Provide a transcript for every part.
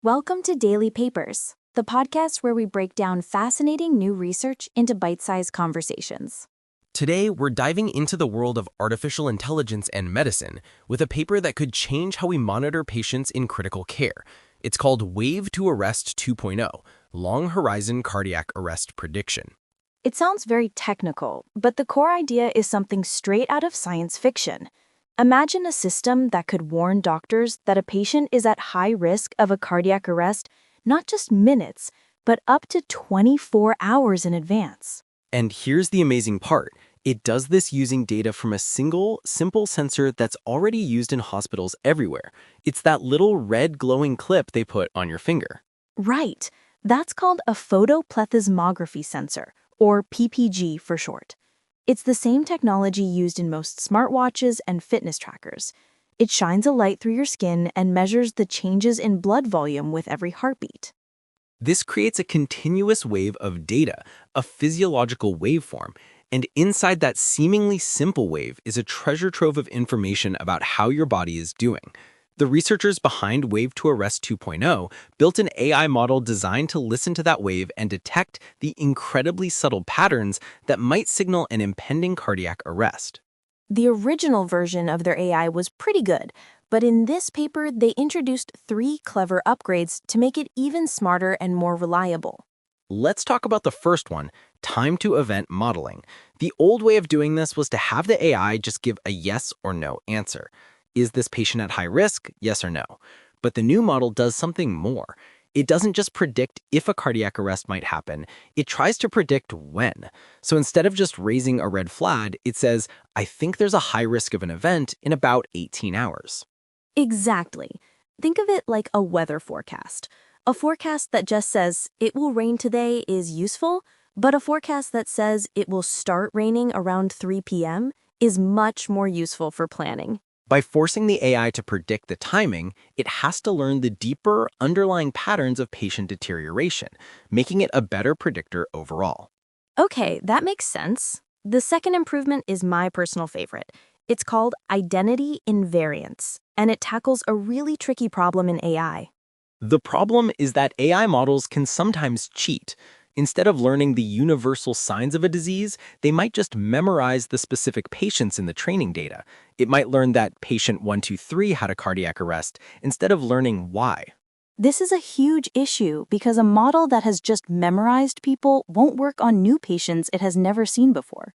Welcome to Daily Papers, the podcast where we break down fascinating new research into bite-sized conversations. Today, we're diving into the world of artificial intelligence and medicine with a paper that could change how we monitor patients in critical care. It's called Wav2Arrest 2.0, Long Horizon Cardiac Arrest Prediction. It sounds very technical, but the core idea is something straight out of science fiction. Imagine a system that could warn doctors that a patient is at high risk of a cardiac arrest not just minutes, but up to 24 hours in advance. And here's the amazing part. It does this using data from a single, simple sensor that's already used in hospitals everywhere. It's that little red glowing clip they put on your finger. Right. That's called a photoplethysmography sensor, or PPG for short. It's the same technology used in most smartwatches and fitness trackers. It shines a light through your skin and measures the changes in blood volume with every heartbeat. This creates a continuous wave of data, a physiological waveform, and inside that seemingly simple wave is a treasure trove of information about how your body is doing. The researchers behind Wav2Arrest 2.0 built an AI model designed to listen to that wave and detect the incredibly subtle patterns that might signal an impending cardiac arrest. The original version of their AI was pretty good, but in this paper, they introduced 3 clever upgrades to make it even smarter and more reliable. Let's talk about the first one, time-to-event modeling. The old way of doing this was to have the AI just give a yes or no answer. Is this patient at high risk? Yes or no? But the new model does something more. It doesn't just predict if a cardiac arrest might happen, it tries to predict when. So instead of just raising a red flag, it says, I think there's a high risk of an event in about 18 hours. Exactly. Think of it like a weather forecast. A forecast that just says it will rain today is useful, but a forecast that says it will start raining around 3 p.m. is much more useful for planning. By forcing the AI to predict the timing, it has to learn the deeper, underlying patterns of patient deterioration, making it a better predictor overall. Okay, that makes sense. The second improvement is my personal favorite. It's called Identity-Invariance, and it tackles a really tricky problem in AI. The problem is that AI models can sometimes cheat. Instead of learning the universal signs of a disease, they might just memorize the specific patients in the training data. It might learn that patient 123 had a cardiac arrest instead of learning why. This is a huge issue because a model that has just memorized people won't work on new patients it has never seen before.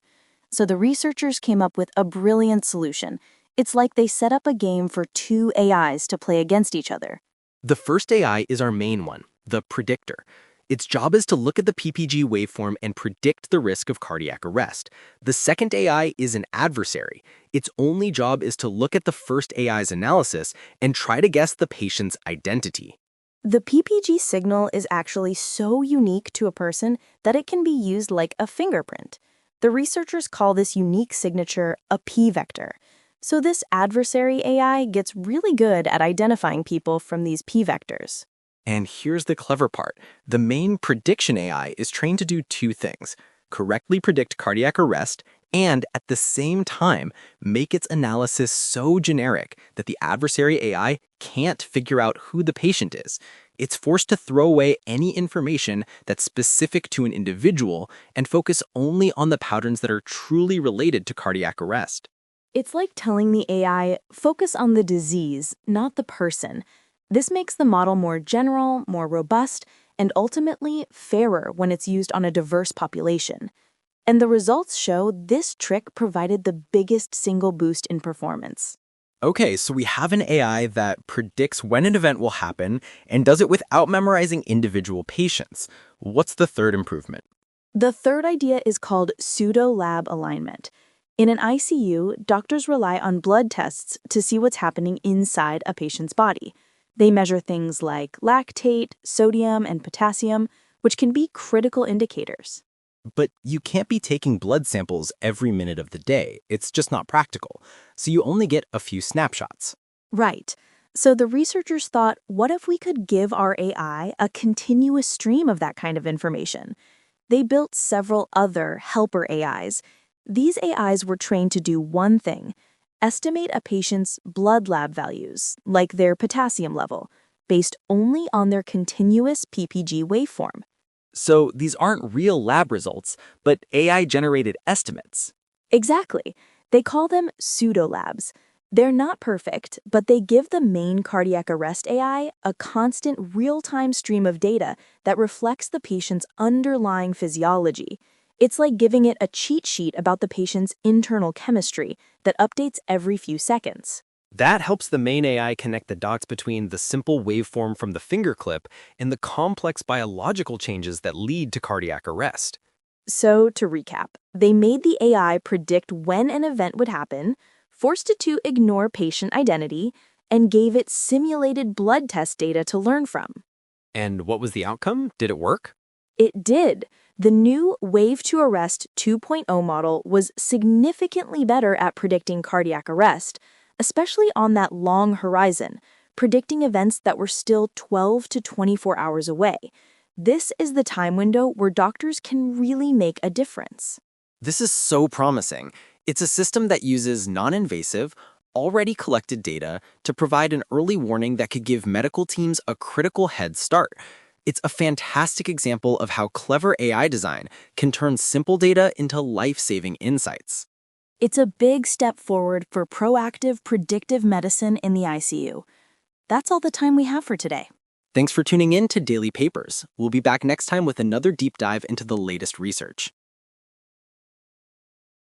So the researchers came up with a brilliant solution. It's like they set up a game for 2 AIs to play against each other. The first AI is our main one, the predictor. Its job is to look at the PPG waveform and predict the risk of cardiac arrest. The second AI is an adversary. Its only job is to look at the first AI's analysis and try to guess the patient's identity. The PPG signal is actually so unique to a person that it can be used like a fingerprint. The researchers call this unique signature a p-vector. So this adversary AI gets really good at identifying people from these p-vectors. And here's the clever part. The main prediction AI is trained to do 2 things: correctly predict cardiac arrest and, at the same time, make its analysis so generic that the adversary AI can't figure out who the patient is. It's forced to throw away any information that's specific to an individual and focus only on the patterns that are truly related to cardiac arrest. It's like telling the AI, focus on the disease, not the person. This makes the model more general, more robust, and ultimately fairer when it's used on a diverse population. And the results show this trick provided the biggest single boost in performance. Okay, so we have an AI that predicts when an event will happen and does it without memorizing individual patients. What's the third improvement? The third idea is called Pseudo-Lab alignment. In an ICU, doctors rely on blood tests to see what's happening inside a patient's body. They measure things like lactate, sodium, and potassium, which can be critical indicators. But you can't be taking blood samples every minute of the day. It's just not practical. So you only get a few snapshots. Right. So the researchers thought, what if we could give our AI a continuous stream of that kind of information? They built several other helper AIs. These AIs were trained to do one thing: estimate a patient's blood lab values, like their potassium level, based only on their continuous PPG waveform. So these aren't real lab results, but AI-generated estimates. Exactly. They call them pseudo-labs. They're not perfect, but they give the main cardiac arrest AI a constant real-time stream of data that reflects the patient's underlying physiology. It's like giving it a cheat sheet about the patient's internal chemistry that updates every few seconds. That helps the main AI connect the dots between the simple waveform from the finger clip and the complex biological changes that lead to cardiac arrest. So, to recap, they made the AI predict when an event would happen, forced it to ignore patient identity, and gave it simulated blood test data to learn from. And what was the outcome? Did it work? It did. The new Wav2Arrest 2.0 model was significantly better at predicting cardiac arrest, especially on that long horizon, predicting events that were still 12 to 24 hours away. This is the time window where doctors can really make a difference. This is so promising. It's a system that uses non-invasive, already collected data to provide an early warning that could give medical teams a critical head start. It's a fantastic example of how clever AI design can turn simple data into life-saving insights. It's a big step forward for proactive, predictive medicine in the ICU. That's all the time we have for today. Thanks for tuning in to Daily Papers. We'll be back next time with another deep dive into the latest research.